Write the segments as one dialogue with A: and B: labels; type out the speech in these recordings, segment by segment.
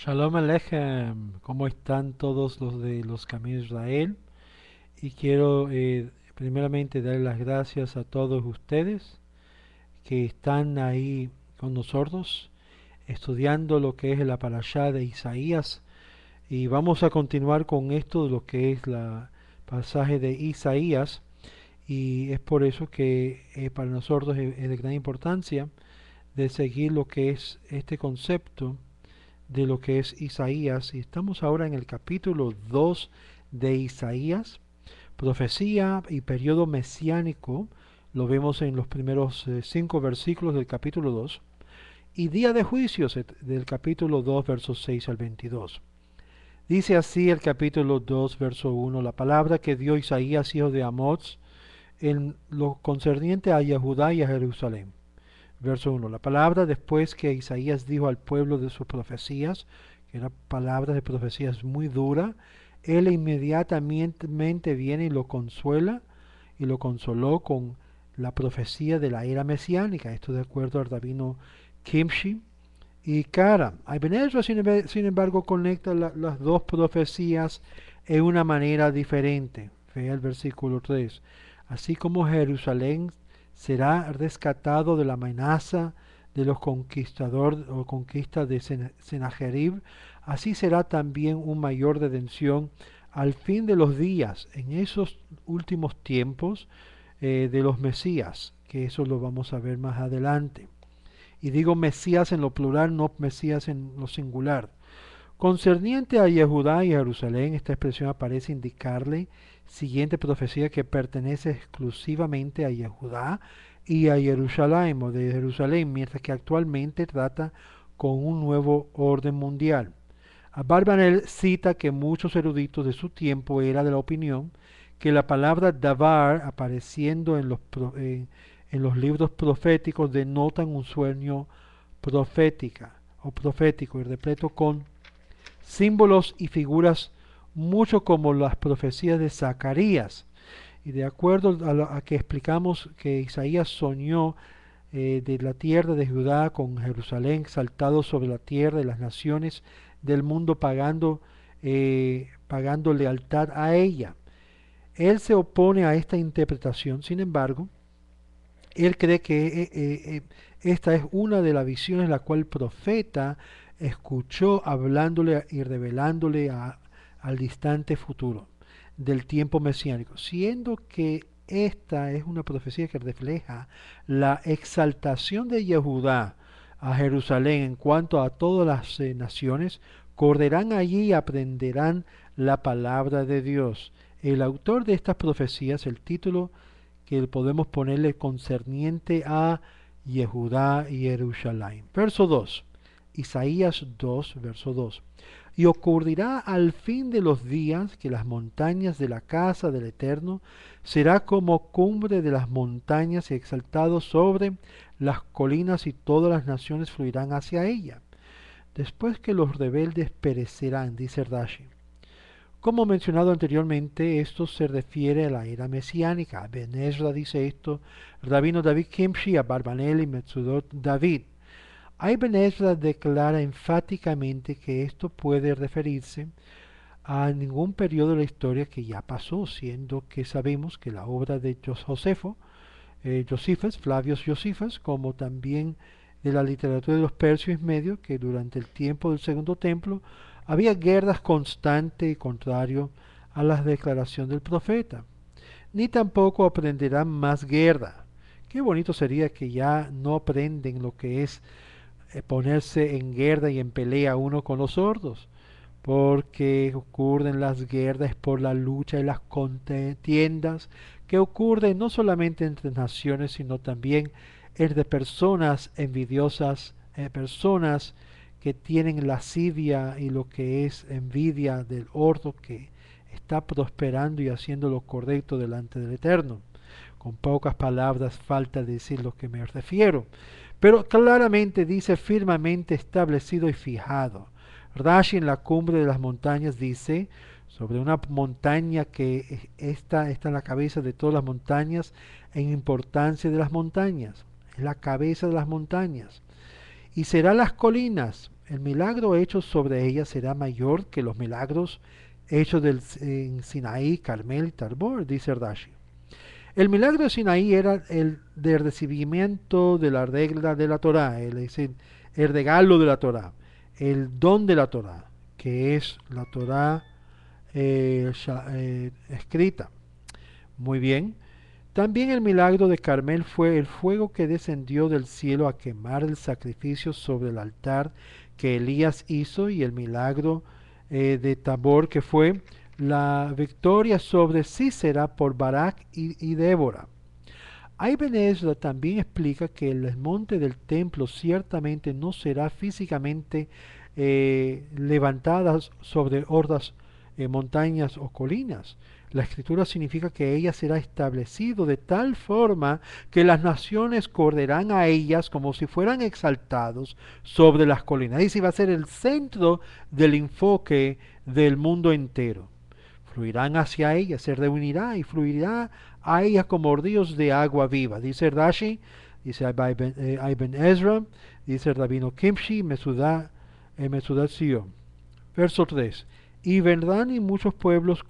A: Shalom Aleichem, ¿cómo están todos los de los Caminos de Israel? Y quiero primeramente dar las gracias a todos ustedes que están ahí con nosotros estudiando lo que es la parashá de Isaías y vamos a continuar con esto de lo que es la pasaje de Isaías y es por eso que para nosotros es de gran importancia de seguir lo que es este concepto de lo que es Isaías y estamos ahora en el capítulo 2 de Isaías, profecía y periodo mesiánico, lo vemos en los primeros 5 versículos del capítulo 2 y día de juicios del capítulo 2 versos 6 al 22. Dice así el capítulo 2 verso 1, la palabra que dio Isaías hijo de Amoz en lo concerniente a Judá y a Jerusalén. Verso 1. La palabra después que Isaías dijo al pueblo de sus profecías, que era palabras de profecías muy dura, él inmediatamente viene y lo consuela y lo consoló con la profecía de la era mesiánica. Esto de acuerdo al rabino Kimshi y Kara. Ibn Ezra, sin embargo, conecta las dos profecías en una manera diferente. Vea el versículo 3. Así como Jerusalén será rescatado de la amenaza de los conquistadores o conquista de Sennacherib, así será también un mayor redención al fin de los días, en esos últimos tiempos de los Mesías, que eso lo vamos a ver más adelante. Y digo Mesías en lo plural, no Mesías en lo singular. Concerniente a Yehudá y Jerusalén, esta expresión aparece indicarle siguiente profecía que pertenece exclusivamente a Yehudá y a Jerusalén o de Jerusalén, mientras que actualmente trata con un nuevo orden mundial. Abarbanel cita que muchos eruditos de su tiempo era de la opinión que la palabra davar apareciendo en los libros proféticos denotan un sueño profética o profético y repleto con símbolos y figuras mucho como las profecías de Zacarías. Y de acuerdo a que explicamos que Isaías soñó de la tierra de Judá con Jerusalén exaltado sobre la tierra de las naciones del mundo pagando lealtad a ella. Él se opone a esta interpretación, sin embargo, él cree que esta es una de las visiones la cual el profeta escuchó hablándole y revelándole al distante futuro del tiempo mesiánico, siendo que esta es una profecía que refleja la exaltación de Yehudá a Jerusalén en cuanto a todas las naciones, correrán allí y aprenderán la palabra de Dios. El autor de estas profecías, el título que podemos ponerle concerniente a Yehudá y Jerusalén. Verso 2. Isaías 2, verso 2. Y ocurrirá al fin de los días que las montañas de la casa del Eterno será como cumbre de las montañas y exaltado sobre las colinas y todas las naciones fluirán hacia ella. Después que los rebeldes perecerán, dice Rashi. Como mencionado anteriormente, esto se refiere a la era mesiánica. Ben Ezra dice esto, Rabino David Kimshi, Abarbanel y Metzudot David. Ibn Ezra declara enfáticamente que esto puede referirse a ningún periodo de la historia que ya pasó, siendo que sabemos que la obra de Josefo, Josifas, Flavius Josifas, como también de la literatura de los persios medios, que durante el tiempo del Segundo Templo había guerras constantes y contrario a las declaraciones del profeta. Ni tampoco aprenderán más guerra. Qué bonito sería que ya no aprenden lo que es ponerse en guerra y en pelea uno con los sordos, porque ocurren las guerras por la lucha y las contiendas que ocurren no solamente entre naciones, sino también entre personas envidiosas, personas que tienen lascivia y lo que es envidia del ordo que está prosperando y haciendo lo correcto delante del Eterno. Con pocas palabras falta decir lo que me refiero, pero claramente dice firmemente establecido y fijado. Rashi en la cumbre de las montañas dice, sobre una montaña que está en la cabeza de todas las montañas, en importancia de las montañas, es la cabeza de las montañas. Y será las colinas, El milagro hecho sobre ella será mayor que los milagros hechos en Sinaí, Carmel y Tabor, dice Rashi. El milagro de Sinaí era el de recibimiento de la regla de la Torá, es decir, el regalo de la Torá, el don de la Torá, que es la Torá escrita. Muy bien. También el milagro de Carmel fue el fuego que descendió del cielo a quemar el sacrificio sobre el altar que Elías hizo, y el milagro de Tabor, que fue la victoria sobre Sísera por Barak y Débora. Ibn Ezra también explica que el monte del templo ciertamente no será físicamente levantada sobre hordas, montañas o colinas. La escritura significa que ella será establecido de tal forma que las naciones correrán a ellas como si fueran exaltados sobre las colinas. Y va a ser el centro del enfoque del mundo entero. Fluirán hacia ella, se reunirá y fluirá a ella como ríos de agua viva. Dice Rashi, dice Ibn Ezra, dice Rabino Kimshi, Mesudat Sion. Verso 3. Y vendrán y muchos pueblos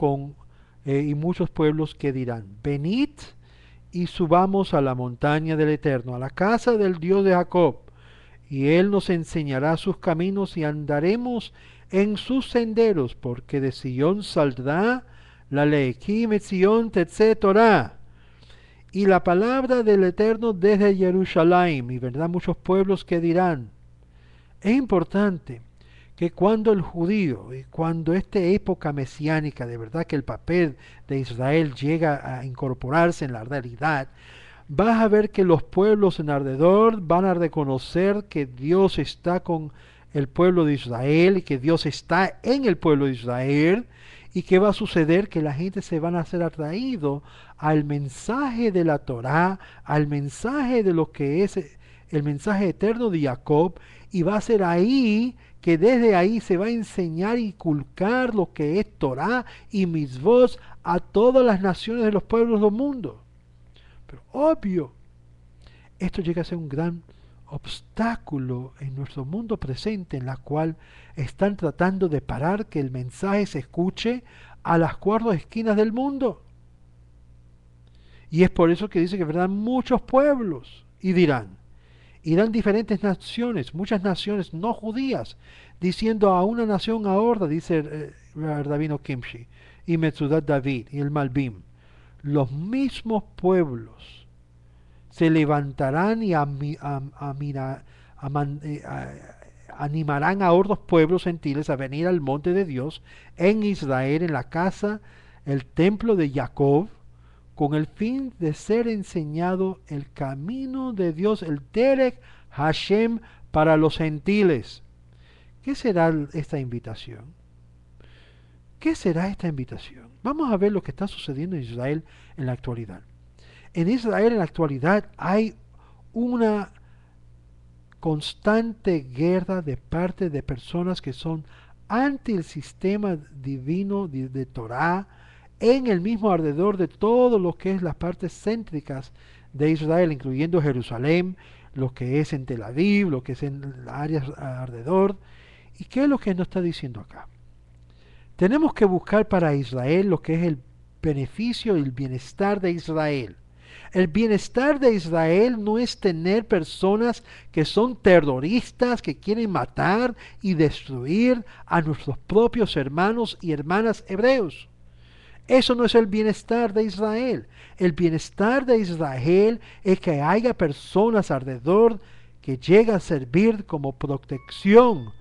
A: que dirán, venid y subamos a la montaña del Eterno, a la casa del Dios de Jacob, y Él nos enseñará sus caminos y andaremos en sus senderos, porque de Sion saldrá la ley, Sion Tetze Torah, y la palabra del Eterno desde Jerusalén, y vendrán muchos pueblos que dirán. Es importante que cuando el judío, y cuando esta época mesiánica, de verdad que el papel de Israel llega a incorporarse en la realidad, vas a ver que los pueblos en alrededor van a reconocer que Dios está con el pueblo de Israel y que Dios está en el pueblo de Israel, y que va a suceder que la gente se van a ser atraído al mensaje de la Torá, al mensaje de lo que es el mensaje eterno de Jacob, y va a ser ahí que desde ahí se va a enseñar y inculcar lo que es Torá y mitzvot a todas las naciones de los pueblos del mundo. Pero obvio, esto llega a ser un gran obstáculo en nuestro mundo presente, en la cual están tratando de parar que el mensaje se escuche a las cuatro esquinas del mundo. Y es por eso que dice que vendrán muchos pueblos y dirán, irán diferentes naciones, muchas naciones no judías, diciendo a una nación ahora, dice Rabino Kimshi, y Metzudat David, y el Malbim, los mismos pueblos se levantarán y animarán a otros pueblos gentiles a venir al monte de Dios en Israel, en la casa, el templo de Jacob, con el fin de ser enseñado el camino de Dios, el Derech Hashem para los gentiles. ¿Qué será esta invitación? ¿Qué será esta invitación? Vamos a ver lo que está sucediendo en Israel en la actualidad. En Israel en la actualidad hay una constante guerra de parte de personas que son anti el sistema divino de Torah, en el mismo alrededor de todo lo que es las partes céntricas de Israel, incluyendo Jerusalén, lo que es en Tel Aviv, lo que es en las áreas alrededor. ¿Y qué es lo que nos está diciendo acá? Tenemos que buscar para Israel lo que es el beneficio y el bienestar de Israel. El bienestar de Israel no es tener personas que son terroristas, que quieren matar y destruir a nuestros propios hermanos y hermanas hebreos. Eso no es el bienestar de Israel. El bienestar de Israel es que haya personas alrededor que lleguen a servir como protección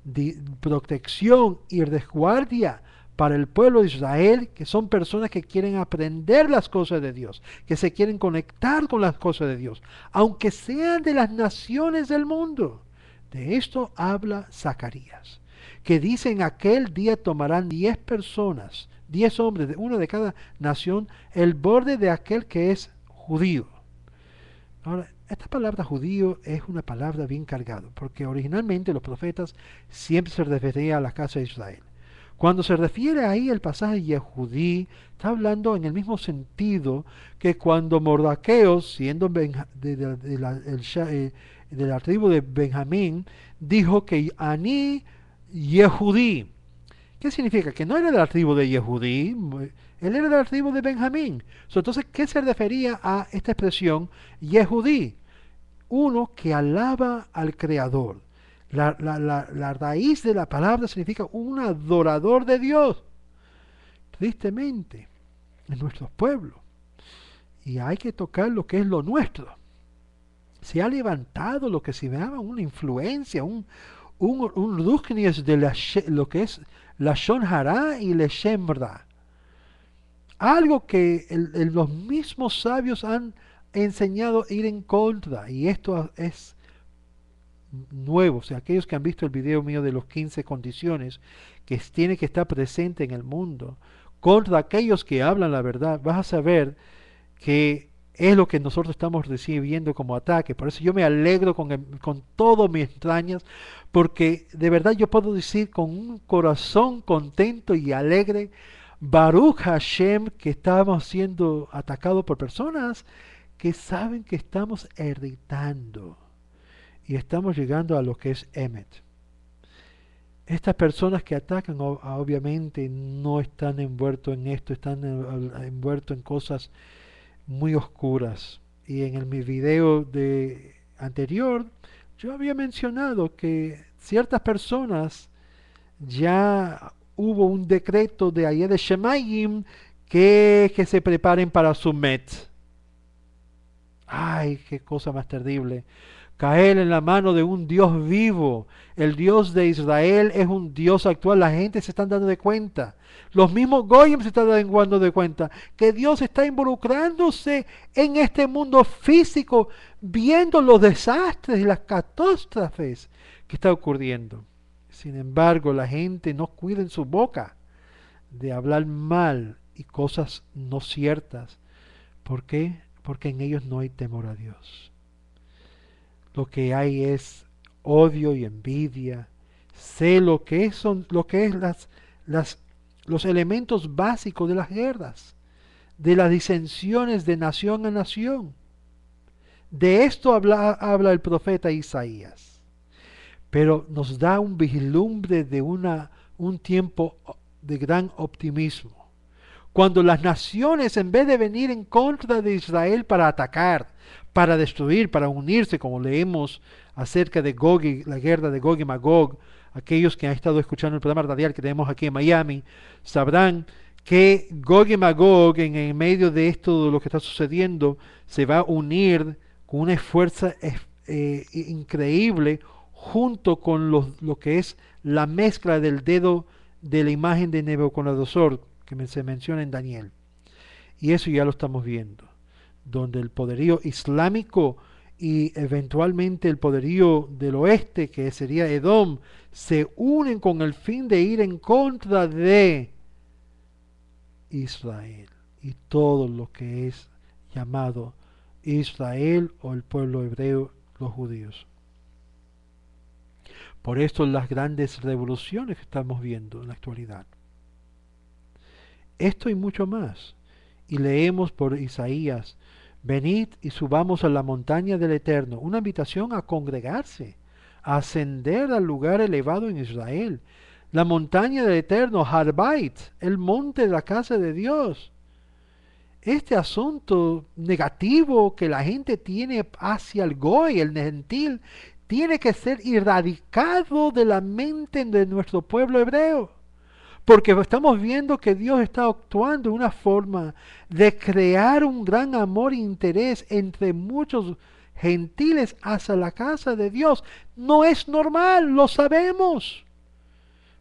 A: y resguardia para el pueblo de Israel, que son personas que quieren aprender las cosas de Dios, que se quieren conectar con las cosas de Dios, aunque sean de las naciones del mundo. De esto habla Zacarías, que dice: en aquel día tomarán 10 personas, 10 hombres, uno de cada nación, el borde de aquel que es judío. Ahora, esta palabra judío es una palabra bien cargada, porque originalmente los profetas siempre se referían a la casa de Israel. Cuando se refiere ahí el pasaje Yehudí, está hablando en el mismo sentido que cuando Mordaqueo, siendo de la tribu de Benjamín, dijo que Aní Yehudí. ¿Qué significa? Que no era de la tribu de Yehudí, él era de la tribu de Benjamín. Entonces, ¿qué se refería a esta expresión Yehudí? Uno que alaba al Creador. La raíz de la palabra significa un adorador de Dios. Tristemente, en nuestros pueblos. Y hay que tocar lo que es lo nuestro. Se ha levantado lo que se llama una influencia, un Ruchnius de lo que es la Shon Hara y la Shemra. Algo que los mismos sabios han enseñado a ir en contra. Y esto es nuevo. O sea, aquellos que han visto el video mío de los 15 condiciones que tiene que estar presente en el mundo, contra aquellos que hablan la verdad, vas a saber que es lo que nosotros estamos recibiendo como ataque. Por eso yo me alegro con todo mis entrañas, porque de verdad yo puedo decir con un corazón contento y alegre, Baruch Hashem, que estamos siendo atacados por personas que saben que estamos irritando y estamos llegando a lo que es Emet. Estas personas que atacan obviamente no están envueltos en esto, están envueltos en cosas muy oscuras. Y en mi video anterior yo había mencionado que ciertas personas ya hubo un decreto de ayer de Shemayim que se preparen para su Met. Ay, qué cosa más terrible. Caer en la mano de un Dios vivo. El Dios de Israel es un Dios actual. La gente se está dando de cuenta. Los mismos Goyim se están dando de cuenta que Dios está involucrándose en este mundo físico, viendo los desastres y las catástrofes que está ocurriendo. Sin embargo, la gente no cuida en su boca de hablar mal y cosas no ciertas. ¿Por qué? Porque en ellos no hay temor a Dios. Lo que hay es odio y envidia. Sé lo que es los elementos básicos de las guerras, de las disensiones de nación a nación. De esto habla el profeta Isaías. Pero nos da un vislumbre de un tiempo de gran optimismo. Cuando las naciones, en vez de venir en contra de Israel para atacar, para destruir, para unirse, como leemos acerca de la guerra de Gog y Magog, aquellos que han estado escuchando el programa radial que tenemos aquí en Miami, sabrán que Gog y Magog, en medio de esto, de lo que está sucediendo, se va a unir con una fuerza increíble, junto con lo que es la mezcla del dedo de la imagen de Nabucodonosor, que se menciona en Daniel. Y eso ya lo estamos viendo, donde el poderío islámico y eventualmente el poderío del oeste, que sería Edom, se unen con el fin de ir en contra de Israel y todo lo que es llamado Israel o el pueblo hebreo, los judíos. Por esto las grandes revoluciones que estamos viendo en la actualidad. Esto y mucho más. Y leemos por Isaías: venid y subamos a la montaña del Eterno. Una invitación a congregarse, a ascender al lugar elevado en Israel. La montaña del Eterno, Harbait, el monte de la casa de Dios. Este asunto negativo que la gente tiene hacia el Goy, el gentil, tiene que ser erradicado de la mente de nuestro pueblo hebreo. Porque estamos viendo que Dios está actuando de una forma de crear un gran amor e interés entre muchos gentiles hacia la casa de Dios. No es normal, lo sabemos.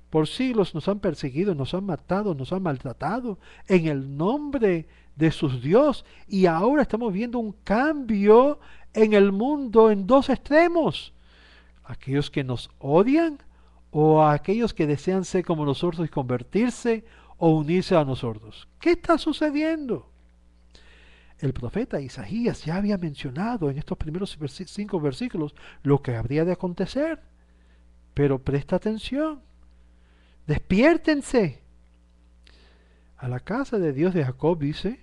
A: Por siglos nos han perseguido, nos han matado, nos han maltratado en el nombre de sus Dios. Y ahora estamos viendo un cambio en el mundo en dos extremos. Aquellos que nos odian, o a aquellos que desean ser como nosotros y convertirse o unirse a nosotros. ¿Qué está sucediendo? El profeta Isaías ya había mencionado en estos primeros 5 versículos lo que habría de acontecer. Pero presta atención. Despiértense. A la casa de Dios de Jacob dice: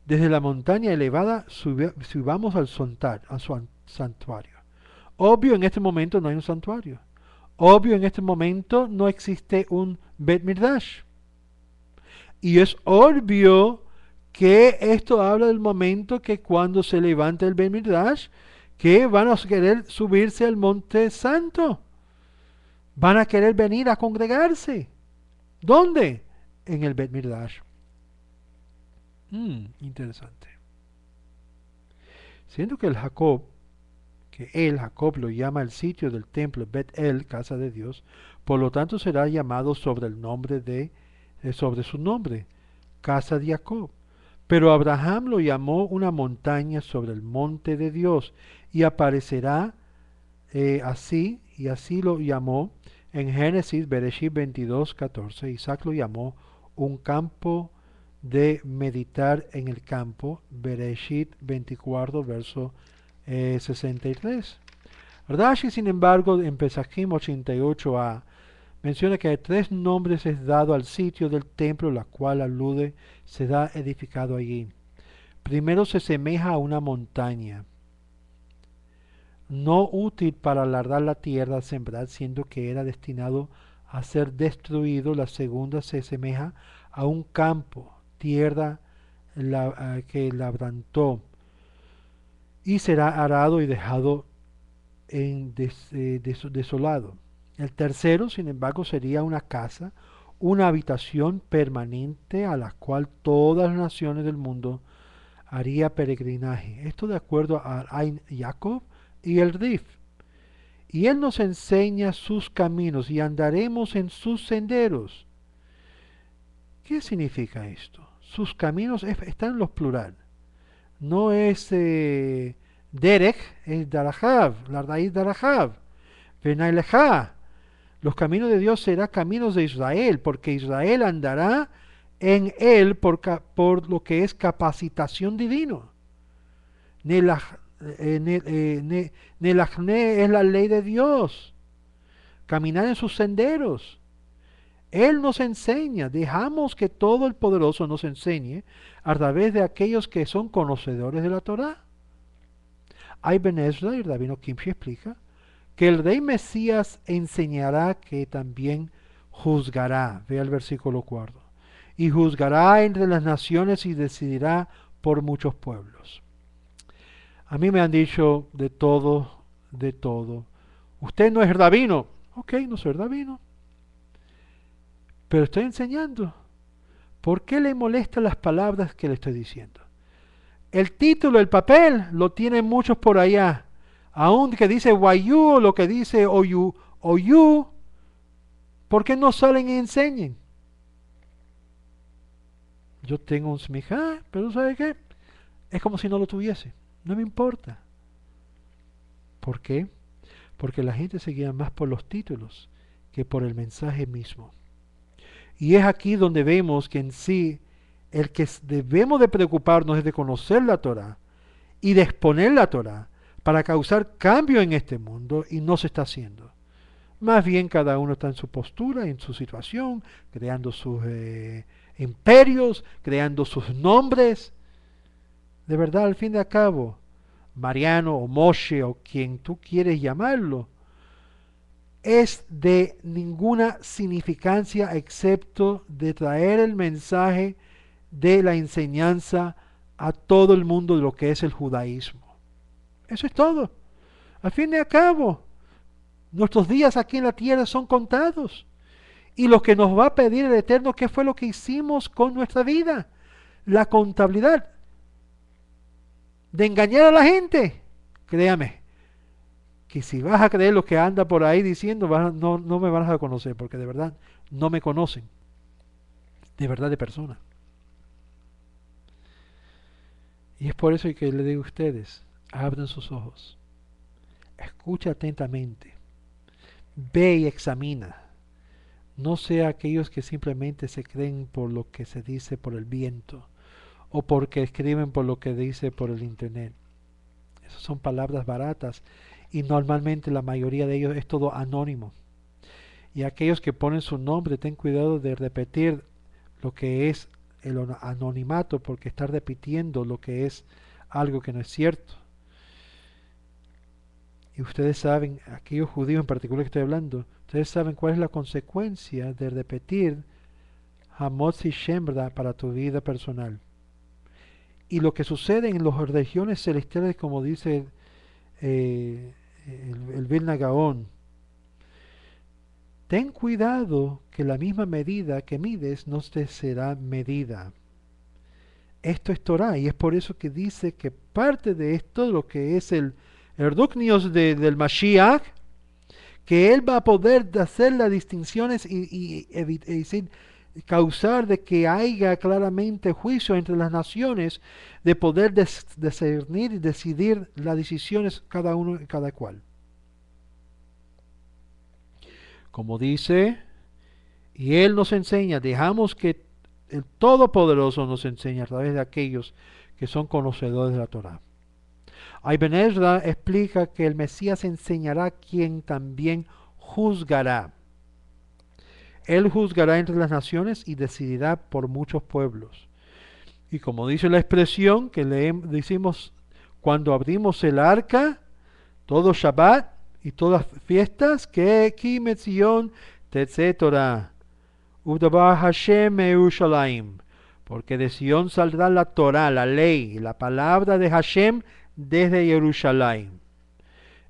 A: desde la montaña elevada subamos al santuario. Obvio, en este momento no hay un santuario. Obvio, en este momento no existe un Bet Midrash. Y es obvio que esto habla del momento que cuando se levanta el Bet Midrash, que van a querer subirse al Monte Santo. Van a querer venir a congregarse. ¿Dónde? En el Bet Midrash. Interesante. Siendo que Jacob lo llama el sitio del templo Bet-El, casa de Dios, por lo tanto será llamado sobre el nombre sobre su nombre, casa de Jacob. Pero Abraham lo llamó una montaña sobre el monte de Dios y aparecerá y así lo llamó en Génesis, Bereshit 22:14. Isaac lo llamó un campo de meditar en el campo, Bereshit 24, verso 63. Rashi, sin embargo, en Pesachim 88a, menciona que hay tres nombres es dado al sitio del templo, la cual alude, será edificado allí. Primero se asemeja a una montaña, no útil para alardar la tierra a sembrar, siendo que era destinado a ser destruido. La segunda se asemeja a un campo, tierra que labrantó, y será arado y dejado desolado. El tercero, sin embargo, sería una casa, una habitación permanente a la cual todas las naciones del mundo haría peregrinaje. Esto de acuerdo a Ain Jacob y el Rif. Y él nos enseña sus caminos y andaremos en sus senderos. ¿Qué significa esto? Sus caminos están en los plural. No es Derech, es Darajav, la raíz Darajav. Benaileja. Los caminos de Dios serán caminos de Israel, porque Israel andará en él por lo que es capacitación divino. Nelachne es la ley de Dios. Caminar en sus senderos. Él nos enseña, dejamos que todo el poderoso nos enseñe a través de aquellos que son conocedores de la Torá. Ibn Ezra y el rabino Kimchi explica que el rey Mesías enseñará que también juzgará, vea el versículo 4, y juzgará entre las naciones y decidirá por muchos pueblos. A mí me han dicho de todo, de todo. Usted no es rabino. Ok, no soy rabino. Pero estoy enseñando. ¿Por qué le molestan las palabras que le estoy diciendo? El título, el papel, lo tienen muchos por allá. Aún que dice Wayu o lo que dice Oyu, ¿por qué no salen y enseñen? Yo tengo un smijá, pero ¿sabe qué? Es como si no lo tuviese. No me importa. ¿Por qué? Porque la gente se guía más por los títulos que por el mensaje mismo. Y es aquí donde vemos que en sí el que debemos de preocuparnos es de conocer la Torah y de exponer la Torah para causar cambio en este mundo, y no se está haciendo. Más bien cada uno está en su postura, en su situación, creando sus imperios, creando sus nombres. De verdad, al fin y al cabo, Mariano o Moshe o quien tú quieres llamarlo, es de ninguna significancia excepto de traer el mensaje de la enseñanza a todo el mundo de lo que es el judaísmo. Eso es todo. Al fin y al cabo, nuestros días aquí en la tierra son contados. Y lo que nos va a pedir el Eterno, ¿qué fue lo que hicimos con nuestra vida? La contabilidad de engañar a la gente. Créame, que si vas a creer lo que anda por ahí diciendo, no me vas a conocer, porque de verdad no me conocen, de verdad de persona. Y es por eso que le digo a ustedes, abran sus ojos, escucha atentamente, ve y examina. No sea aquellos que simplemente se creen por lo que se dice por el viento, o porque escriben por lo que dice por el internet. Esas son palabras baratas, y normalmente la mayoría de ellos es todo anónimo. Y aquellos que ponen su nombre, ten cuidado de repetir lo que es el anonimato, porque está repitiendo lo que es algo que no es cierto. Y ustedes saben, aquellos judíos en particular que estoy hablando, ustedes saben cuál es la consecuencia de repetir Hamotzi Shem, ¿verdad?, para tu vida personal. Y lo que sucede en las regiones celestiales, como dice el Vilna Gaón, ten cuidado que la misma medida que mides no te será medida. Esto es Torah, y es por eso que dice que parte de esto, lo que es el Erduknios del Mashiach, que él va a poder hacer las distinciones y causar de que haya claramente juicio entre las naciones, de poder discernir y decidir las decisiones cada uno y cada cual. Como dice, y él nos enseña, dejamos que el Todopoderoso nos enseña a través de aquellos que son conocedores de la Torah. Ibn Ezra explica que el Mesías enseñará quien también juzgará. Él juzgará entre las naciones y decidirá por muchos pueblos. Y como dice la expresión que decimos cuando abrimos el arca, todo Shabbat y todas fiestas, que Kimetzion Tetze Torah, Udabar Hashem Yerushalayim, porque de Sion saldrá la Torah, la ley, la palabra de Hashem desde Jerusalén.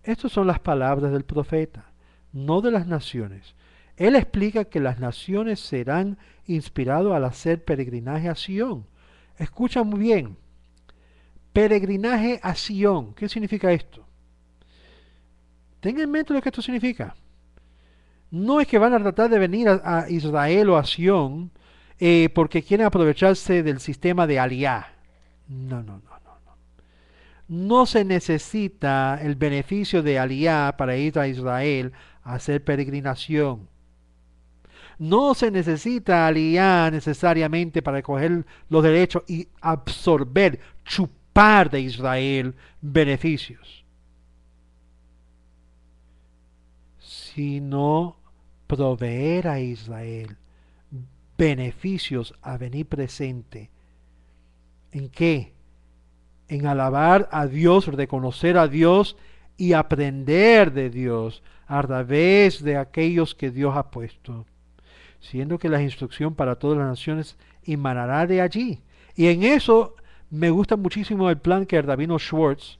A: Estas son las palabras del profeta, no de las naciones. Él explica que las naciones serán inspiradas al hacer peregrinaje a Sion. Escucha muy bien, peregrinaje a Sion. ¿Qué significa esto? Tenga en mente lo que esto significa. No es que van a tratar de venir a Israel o a Sion porque quieren aprovecharse del sistema de Aliá. No, no, no. No se necesita el beneficio de Aliá para ir a Israel a hacer peregrinación. No se necesita Aliá necesariamente para coger los derechos y absorber, chupar de Israel beneficios, sino proveer a Israel beneficios a venir presente. ¿En qué? En alabar a Dios, reconocer a Dios y aprender de Dios a través de aquellos que Dios ha puesto, siendo que la instrucción para todas las naciones emanará de allí. Y en eso me gusta muchísimo el plan que el rabino Schwartz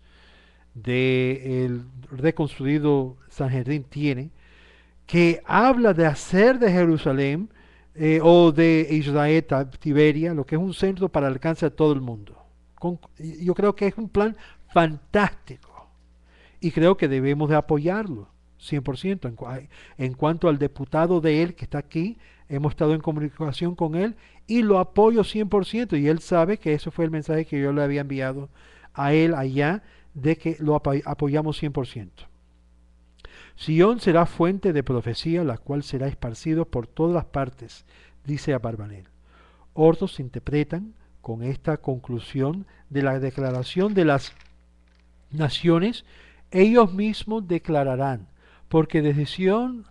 A: del reconstruido Sanhedrin tiene, que habla de hacer de Jerusalén o de Israel Tiberia, lo que es un centro para el alcance de todo el mundo. Yo creo que es un plan fantástico y creo que debemos de apoyarlo 100%. En cuanto al diputado de él que está aquí, hemos estado en comunicación con él y lo apoyo 100%, y él sabe que eso fue el mensaje que yo le había enviado a él allá, de que lo apoyamos 100%. Sion será fuente de profecía, la cual será esparcido por todas las partes, dice Abarbanel. Otros interpretan con esta conclusión de la declaración de las naciones, ellos mismos declararán, porque desde Sion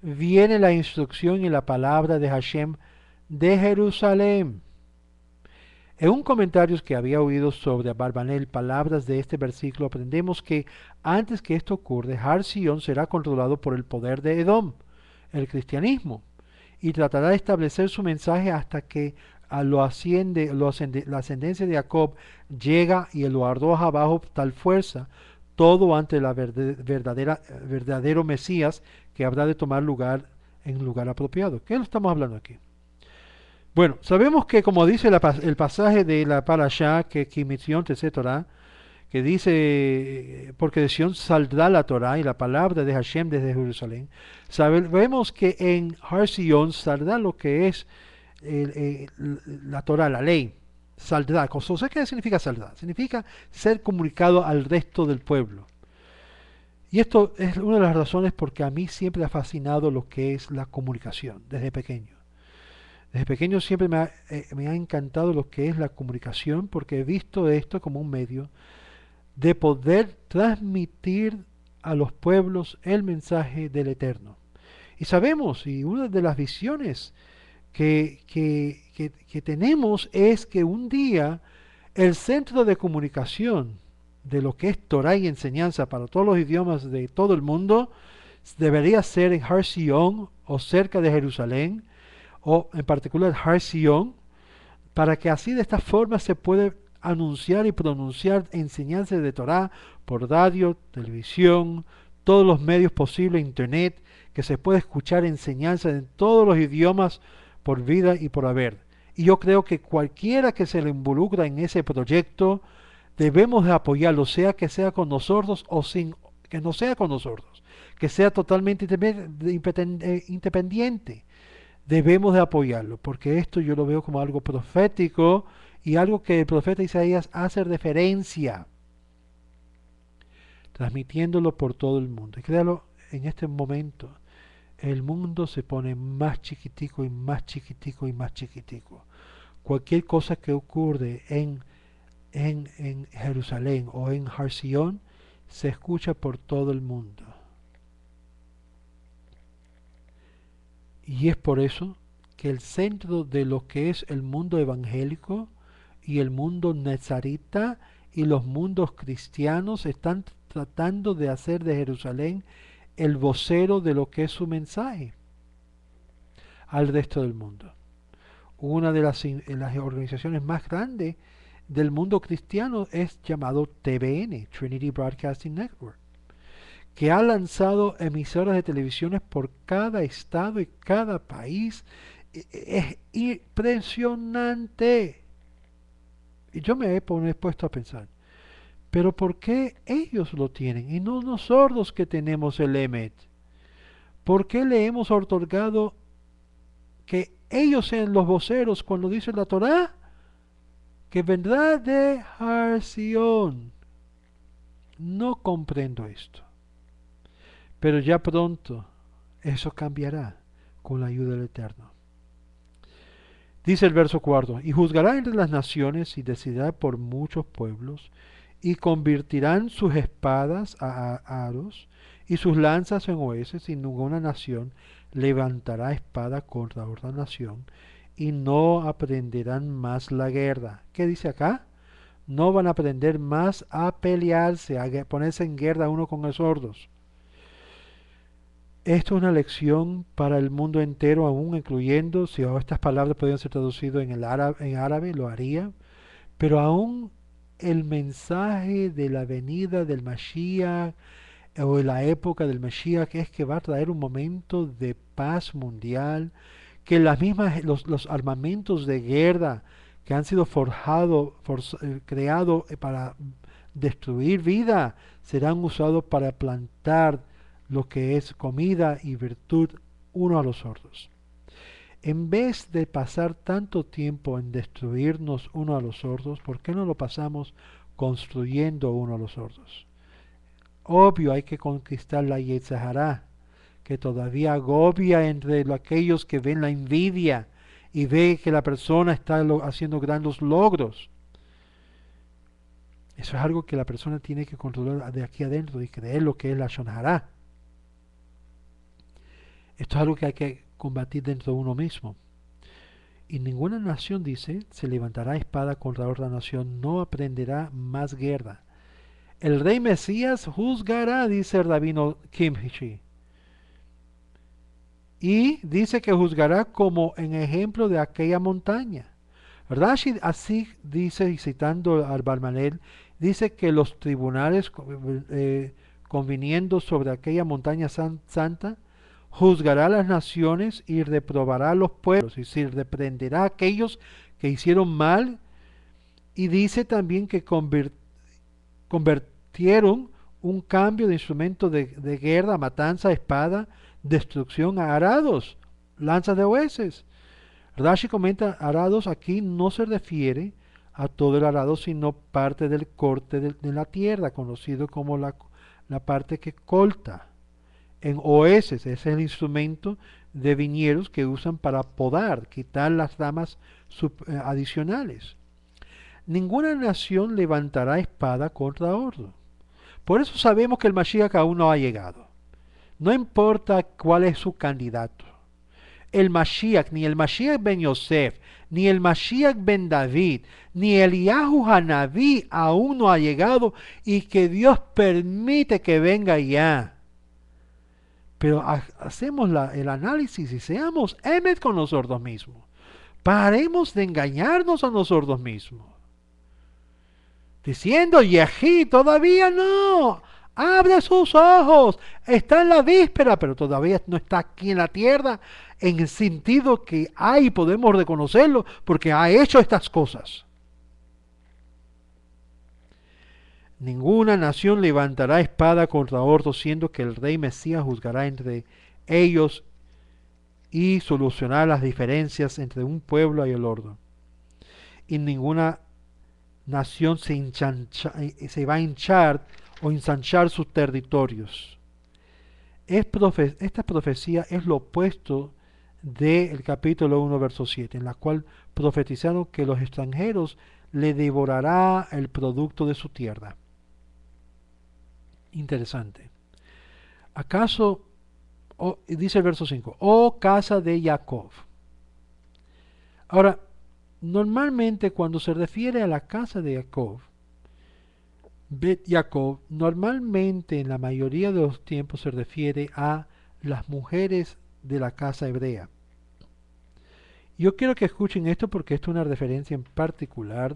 A: viene la instrucción y la palabra de Hashem de Jerusalén. En un comentario que había oído sobre Abarbanel palabras de este versículo, aprendemos que antes que esto ocurra, Har Sion será controlado por el poder de Edom, el cristianismo, y tratará de establecer su mensaje hasta que la ascendencia de Jacob llega y lo arroja abajo tal fuerza, todo ante la verdadero Mesías que habrá de tomar lugar en lugar apropiado. ¿Qué lo estamos hablando aquí? Bueno, sabemos que como dice el pasaje de la Parashá, que Kimitzion Tetze Torah, que dice, porque de Sion saldrá la Torah y la palabra de Hashem desde Jerusalén, sabemos que en Har Sion saldrá lo que es la Torah, la ley, saldrá. ¿Qué significa saldrá? Significa ser comunicado al resto del pueblo. Y esto es una de las razones porque a mí siempre ha fascinado lo que es la comunicación, desde pequeño. Desde pequeño siempre me ha encantado lo que es la comunicación, porque he visto esto como un medio de poder transmitir a los pueblos el mensaje del Eterno. Y sabemos, y una de las visiones que tenemos es que un día el centro de comunicación de lo que es Torah y enseñanza para todos los idiomas de todo el mundo debería ser en Har Sion o cerca de Jerusalén, o en particular Har Sion, para que así de esta forma se puede anunciar y pronunciar enseñanzas de Torah por radio, televisión, todos los medios posibles, internet, que se puede escuchar enseñanzas en todos los idiomas por vida y por haber. Y yo creo que cualquiera que se le involucra en ese proyecto, debemos de apoyarlo, sea con nosotros o sin que no sea con nosotros, que sea totalmente independiente. Debemos de apoyarlo, porque esto yo lo veo como algo profético y algo que el profeta Isaías hace referencia, transmitiéndolo por todo el mundo. Y créalo, en este momento el mundo se pone más chiquitico y más chiquitico y más chiquitico. Cualquier cosa que ocurre en Jerusalén o en Har Sion se escucha por todo el mundo. Y es por eso que el centro de lo que es el mundo evangélico y el mundo nazarita y los mundos cristianos están tratando de hacer de Jerusalén el vocero de lo que es su mensaje al resto del mundo. Una de las organizaciones más grandes del mundo cristiano es llamado TBN, Trinity Broadcasting Network, que ha lanzado emisoras de televisiones por cada estado y cada país. Es impresionante. Y yo me he puesto a pensar, pero ¿por qué ellos lo tienen y no nosotros que tenemos el EMET? ¿Por qué le hemos otorgado que ellos sean los voceros cuando dice la Torá que vendrá de Har Sion? No comprendo esto. Pero ya pronto eso cambiará con la ayuda del Eterno. Dice el verso 4, y juzgará entre las naciones y decidirá por muchos pueblos, y convertirán sus espadas a aros y sus lanzas en jueces, y ninguna nación levantará espada contra otra nación, y no aprenderán más la guerra. ¿Qué dice acá? No van a aprender más a pelearse, a ponerse en guerra uno con los sordos. Esto es una lección para el mundo entero, aún incluyendo, si estas palabras podían ser traducidas en árabe, lo haría, pero aún el mensaje de la venida del Mashiach o de la época del Mashiach es que va a traer un momento de paz mundial, que los armamentos de guerra que han sido creados para destruir vida, serán usados para plantar lo que es comida y virtud uno a los otros. En vez de pasar tanto tiempo en destruirnos uno a los otros, ¿por qué no lo pasamos construyendo uno a los otros? Obvio, hay que conquistar la Yetzer Hara, que todavía agobia entre aquellos que ven la envidia y ve que la persona está haciendo grandes logros. Eso es algo que la persona tiene que controlar de aquí adentro y creer lo que es la Shon Hara. Esto es algo que hay que combatir dentro de uno mismo. Y ninguna nación, dice, se levantará espada contra otra nación, no aprenderá más guerra. El rey Mesías juzgará, dice el rabino Kimchi. Y dice que juzgará como en ejemplo de aquella montaña. Rashi así dice, y citando al Barmanel, dice que los tribunales conviniendo sobre aquella montaña santa, juzgará a las naciones y reprobará a los pueblos, es decir, reprenderá a aquellos que hicieron mal, y dice también que convirtieron un cambio de instrumento de guerra, matanza, espada, destrucción a arados, lanzas de jueces. Rashi comenta, arados aquí no se refiere a todo el arado, sino parte del corte de la tierra, conocido como la parte que corta. En oeces, ese es el instrumento de viñeros que usan para podar, quitar las ramas adicionales. Ninguna nación levantará espada contra otro. Por eso sabemos que el Mashiach aún no ha llegado. No importa cuál es su candidato. el Mashiach, ni el Mashiach ben Yosef, ni el Mashiach ben David, ni Eliyahu Hanabí aún no ha llegado y que Dios permite que venga ya. Pero hacemos el análisis y seamos emet con nosotros mismos. Paremos de engañarnos a nosotros mismos. Diciendo, Yejí, todavía no. Abre sus ojos. Está en la víspera, pero todavía no está aquí en la tierra en el sentido que hay, podemos reconocerlo, porque ha hecho estas cosas. Ninguna nación levantará espada contra otro, siendo que el rey Mesías juzgará entre ellos y solucionará las diferencias entre un pueblo y el otro. Y ninguna nación se va a hinchar o ensanchar sus territorios. Esta profecía es lo opuesto del capítulo 1, verso 7, en la cual profetizaron que los extranjeros le devorará el producto de su tierra. Interesante. ¿Acaso, dice el verso 5, oh casa de Jacob? Ahora, normalmente cuando se refiere a la casa de Jacob, Bet Jacob, normalmente en la mayoría de los tiempos se refiere a las mujeres de la casa hebrea. Yo quiero que escuchen esto porque esto es una referencia en particular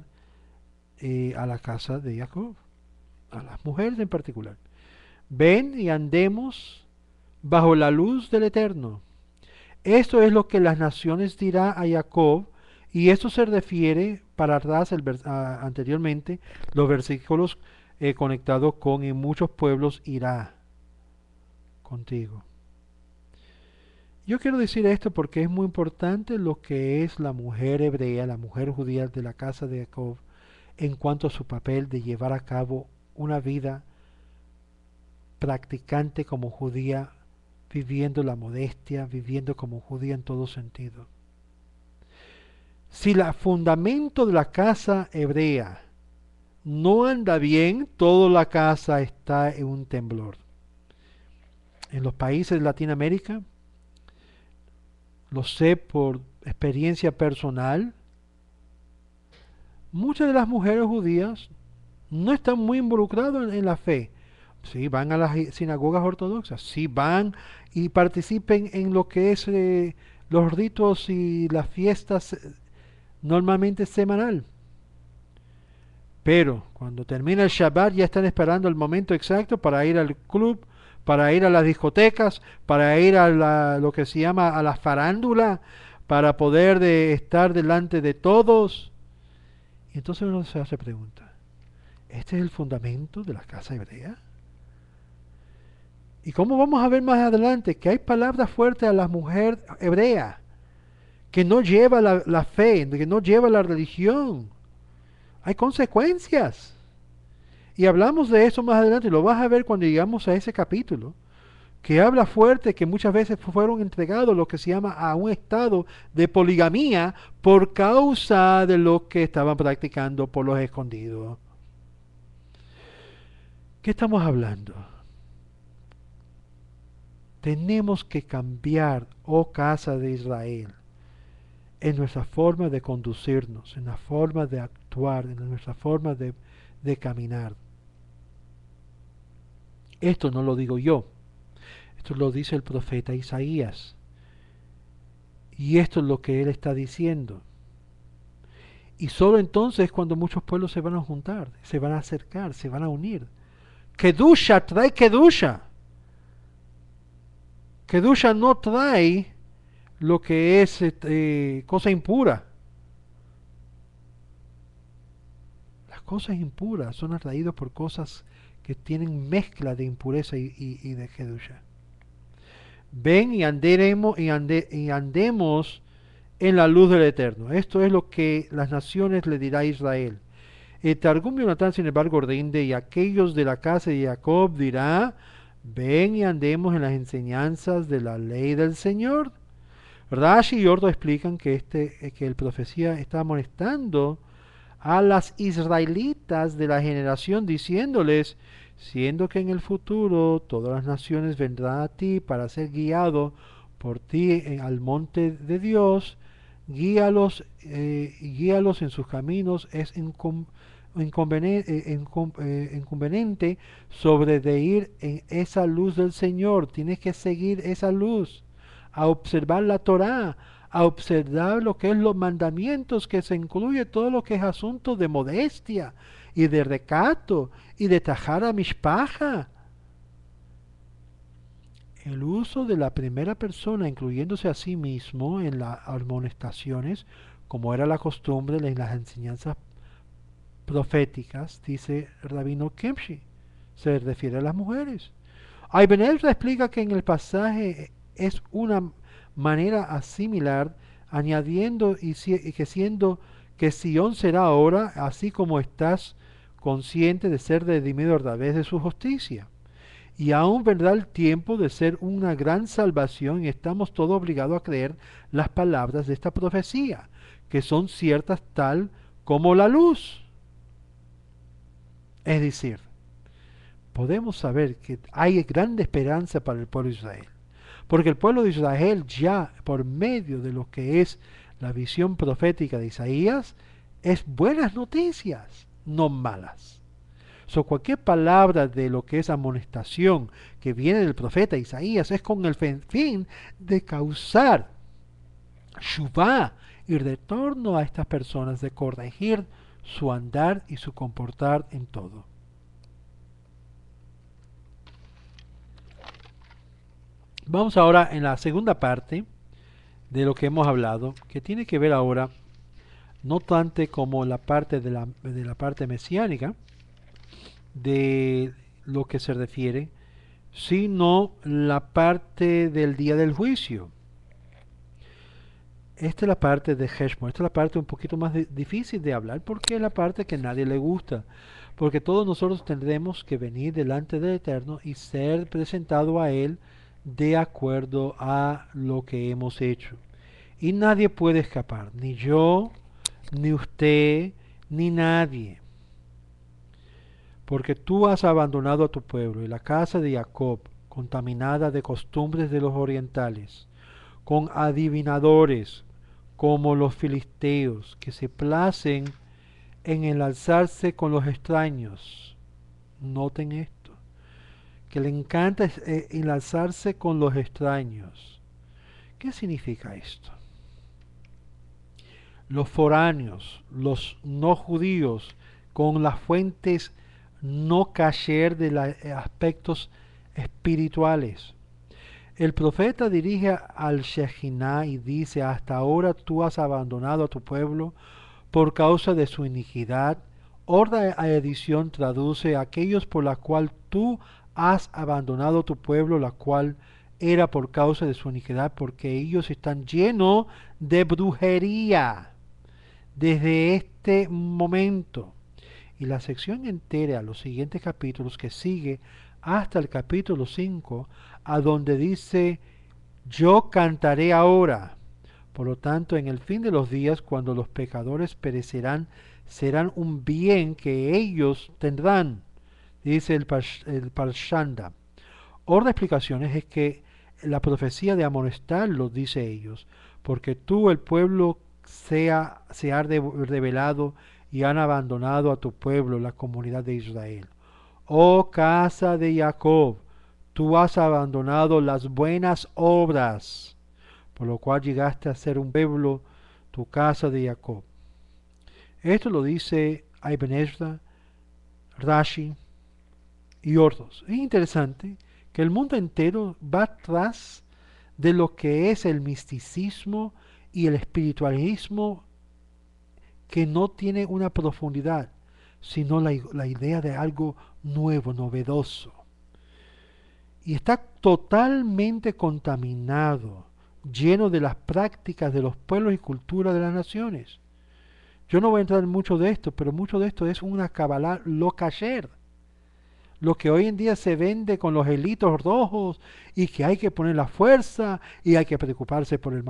A: a la casa de Jacob, a las mujeres en particular. Ven y andemos bajo la luz del Eterno. Esto es lo que las naciones dirá a Jacob, y esto se refiere para atrás anteriormente los versículos conectados con en muchos pueblos irá contigo. Yo quiero decir esto porque es muy importante lo que es la mujer hebrea, la mujer judía de la casa de Jacob, en cuanto a su papel de llevar a cabo una vida practicante como judía, viviendo la modestia, viviendo como judía en todo sentido. Si el fundamento de la casa hebrea no anda bien, toda la casa está en un temblor. En los países de Latinoamérica, lo sé por experiencia personal, muchas de las mujeres judías no están muy involucradas en la fe. Sí, van a las sinagogas ortodoxas, sí van y participen en lo que es los ritos y las fiestas normalmente semanal. Pero cuando termina el Shabbat ya están esperando el momento exacto para ir al club, para ir a las discotecas, para ir a lo que se llama a la farándula, para poder estar delante de todos. Y entonces uno se hace pregunta, ¿este es el fundamento de la casa hebrea? Y como vamos a ver más adelante, que hay palabras fuertes a la mujer hebrea, que no lleva la fe, que no lleva la religión. Hay consecuencias. Y hablamos de eso más adelante, y lo vas a ver cuando llegamos a ese capítulo, que habla fuerte que muchas veces fueron entregados lo que se llama a un estado de poligamía por causa de lo que estaban practicando por los escondidos. ¿Qué estamos hablando? Tenemos que cambiar, oh casa de Israel, en nuestra forma de conducirnos, en la forma de actuar, en nuestra forma de caminar. Esto no lo digo yo, esto lo dice el profeta Isaías. Y esto es lo que él está diciendo. Y solo entonces es cuando muchos pueblos se van a juntar, se van a acercar, se van a unir. Kedusha trae Kedusha. Kedusha no trae lo que es cosa impura. Las cosas impuras son atraídas por cosas que tienen mezcla de impureza y de Kedusha. Ven y andemos en la luz del Eterno. Esto es lo que las naciones le dirá a Israel. El Targum Yonatán, sin embargo, rinde, y aquellos de la casa de Jacob dirá, ven y andemos en las enseñanzas de la ley del Señor. Rashi y otros explican que el profecía está amonestando a las israelitas de la generación, diciéndoles, siendo que en el futuro todas las naciones vendrán a ti para ser guiado por ti al monte de Dios, guíalos en sus caminos, es inconveniente sobre de ir en esa luz del Señor. Tienes que seguir esa luz, a observar la Torá, a observar lo que es los mandamientos, que se incluye todo lo que es asunto de modestia y de recato y de tajar a mishpaja. El uso de la primera persona, incluyéndose a sí mismo en las amonestaciones, como era la costumbre en las enseñanzas proféticas, dice el rabino Kemshi, se refiere a las mujeres. Ibn Ezra explica que en el pasaje es una manera a similar, añadiendo que Sion será ahora, así como estás consciente de ser redimido a través de su justicia. Y aún vendrá el tiempo de ser una gran salvación y estamos todos obligados a creer las palabras de esta profecía, que son ciertas tal como la luz. Es decir, podemos saber que hay grande esperanza para el pueblo de Israel, porque el pueblo de Israel ya por medio de lo que es la visión profética de Isaías, es buenas noticias, no malas. Cualquier palabra de lo que es amonestación que viene del profeta Isaías es con el fin de causar shuvá y retorno a estas personas, de corregir su andar y su comportar en todo. Vamos ahora en la segunda parte de lo que hemos hablado, que tiene que ver ahora no tanto como la parte de la parte mesiánica, de lo que se refiere, sino la parte del día del juicio. Esta es la parte de Heshmon, esta es la parte un poquito más difícil de hablar porque es la parte que a nadie le gusta, porque todos nosotros tendremos que venir delante del Eterno y ser presentado a Él de acuerdo a lo que hemos hecho. Y nadie puede escapar, ni yo, ni usted, ni nadie. Porque tú has abandonado a tu pueblo y la casa de Jacob, contaminada de costumbres de los orientales, con adivinadores como los filisteos, que se placen en enlazarse con los extraños. Noten esto, que le encanta enlazarse con los extraños. ¿Qué significa esto? Los foráneos, los no judíos, con las fuentes no kasher de los aspectos espirituales. El profeta dirige al Shejinah y dice: hasta ahora tú has abandonado a tu pueblo por causa de su iniquidad. Otra edición traduce: aquellos por la cual tú has abandonado tu pueblo, la cual era por causa de su iniquidad, porque ellos están llenos de brujería desde este momento. Y la sección entera, los siguientes capítulos que sigue hasta el capítulo 5, a donde dice: yo cantaré ahora. Por lo tanto, en el fin de los días, cuando los pecadores perecerán, serán un bien que ellos tendrán, dice el Parshanda. Otra explicación es que la profecía de amonestarlos, dice ellos, porque tú, el pueblo, se ha revelado y han abandonado a tu pueblo, la comunidad de Israel. Oh casa de Jacob, tú has abandonado las buenas obras, por lo cual llegaste a ser un pueblo, tu casa de Jacob. Esto lo dice Ibn Ezra, Rashi y otros. Es interesante que el mundo entero va tras de lo que es el misticismo y el espiritualismo, que no tiene una profundidad, sino la idea de algo nuevo, novedoso. Y está totalmente contaminado, lleno de las prácticas de los pueblos y culturas de las naciones. Yo no voy a entrar en mucho de esto, pero mucho de esto es una cabalá lo kasher. Lo que hoy en día se vende con los helitos rojos y que hay que poner la fuerza y hay que preocuparse por el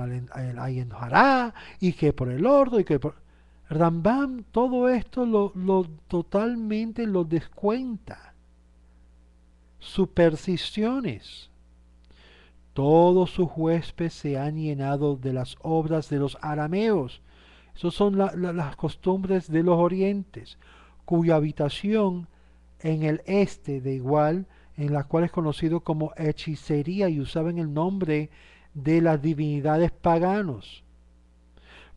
A: ayin hará y que por el ordo y que por... Rambam todo esto lo totalmente lo descuenta. Supersticiones. todos sus huéspedes se han llenado de las obras de los arameos. Esas son las costumbres de los orientes, cuya habitación en el este de igual, en la cual es conocido como hechicería y usaban el nombre de las divinidades paganos.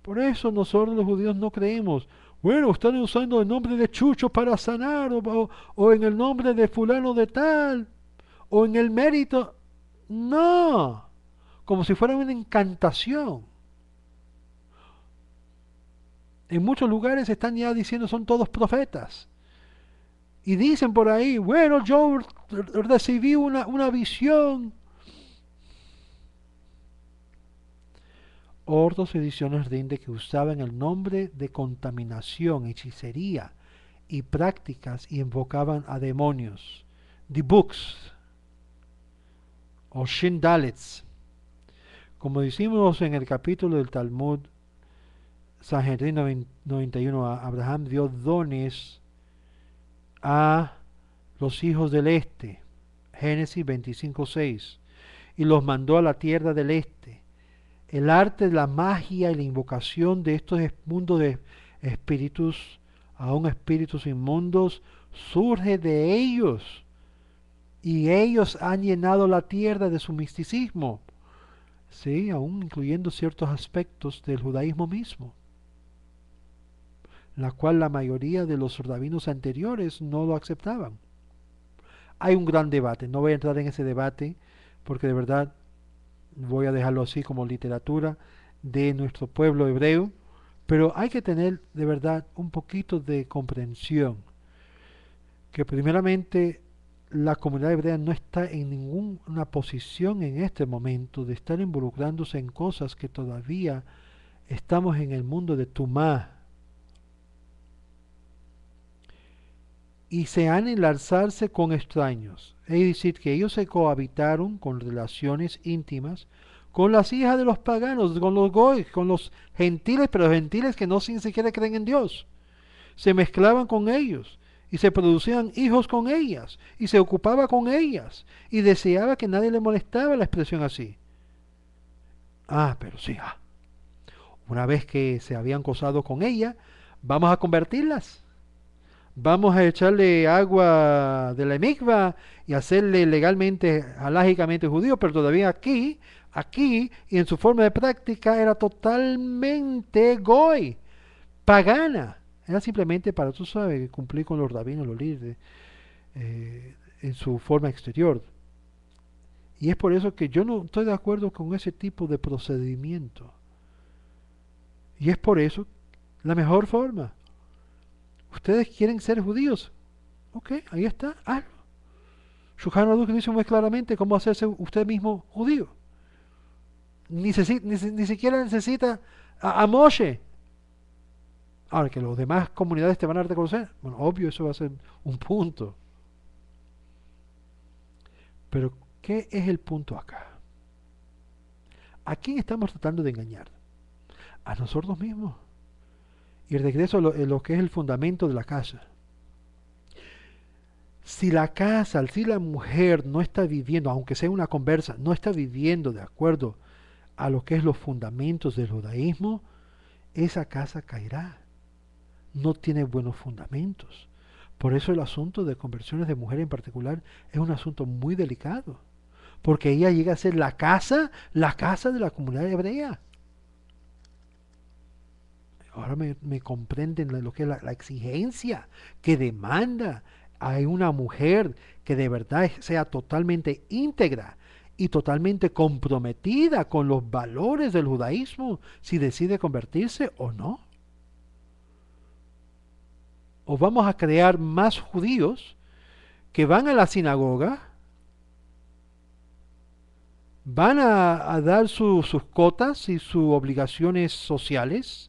A: Por eso nosotros los judíos no creemos, bueno, están usando el nombre de Chucho para sanar, o en el nombre de fulano de tal, o en el mérito. No, como si fuera una encantación. En muchos lugares están ya diciendo son todos profetas. Y dicen por ahí, bueno, yo recibí una visión. Otras ediciones rinde que usaban el nombre de contaminación, hechicería y prácticas y invocaban a demonios. The Books o Shindalets. Como decimos en el capítulo del Talmud, Sanhedrin 91, Abraham dio dones a los hijos del este, Génesis 25:6, y los mandó a la tierra del este. El arte de la magia y la invocación de estos mundos de espíritus, aún espíritus inmundos, surge de ellos, y ellos han llenado la tierra de su misticismo, sí, aún incluyendo ciertos aspectos del judaísmo mismo, la cual la mayoría de los rabinos anteriores no lo aceptaban. Hay un gran debate, no voy a entrar en ese debate porque de verdad voy a dejarlo así como literatura de nuestro pueblo hebreo, pero hay que tener de verdad un poquito de comprensión, que primeramente la comunidad hebrea no está en ninguna posición en este momento de estar involucrándose en cosas que todavía estamos en el mundo de Tumá, y se han enlazarse con extraños, es decir, que ellos se cohabitaron con relaciones íntimas con las hijas de los paganos, con los goy, con los gentiles, pero gentiles que no ni siquiera creen en Dios. Se mezclaban con ellos y se producían hijos con ellas y se ocupaba con ellas y deseaba que nadie le molestaba la expresión así. Pero sí, una vez que se habían casado con ella, vamos a convertirlas. Vamos a echarle agua de la mikva y hacerle legalmente, halágicamente judío, pero todavía aquí y en su forma de práctica era totalmente goy, pagana. Era simplemente para, tú sabes, cumplir con los rabinos, los líderes, en su forma exterior. Y es por eso que yo no estoy de acuerdo con ese tipo de procedimiento. Y es por eso la mejor forma. Ustedes quieren ser judíos. Ok, ahí está, hazlo. Shulchan Aruch dice muy claramente cómo hacerse usted mismo judío. Ni siquiera necesita a Moshe. Ahora que los demás comunidades te van a reconocer. Bueno, obvio, eso va a ser un punto. Pero, ¿qué es el punto acá? ¿A quién estamos tratando de engañar? A nosotros mismos. Y regreso a lo que es el fundamento de la casa. Si la casa, si la mujer no está viviendo, aunque sea una conversa, no está viviendo de acuerdo a lo que es los fundamentos del judaísmo, esa casa caerá. No tiene buenos fundamentos. Por eso el asunto de conversiones de mujer en particular es un asunto muy delicado, porque ella llega a ser la casa de la comunidad hebrea. Ahora me comprenden lo que es la exigencia que demanda a una mujer que de verdad sea totalmente íntegra y totalmente comprometida con los valores del judaísmo, si decide convertirse o no. O vamos a crear más judíos que van a la sinagoga, van a dar sus cotas y sus obligaciones sociales,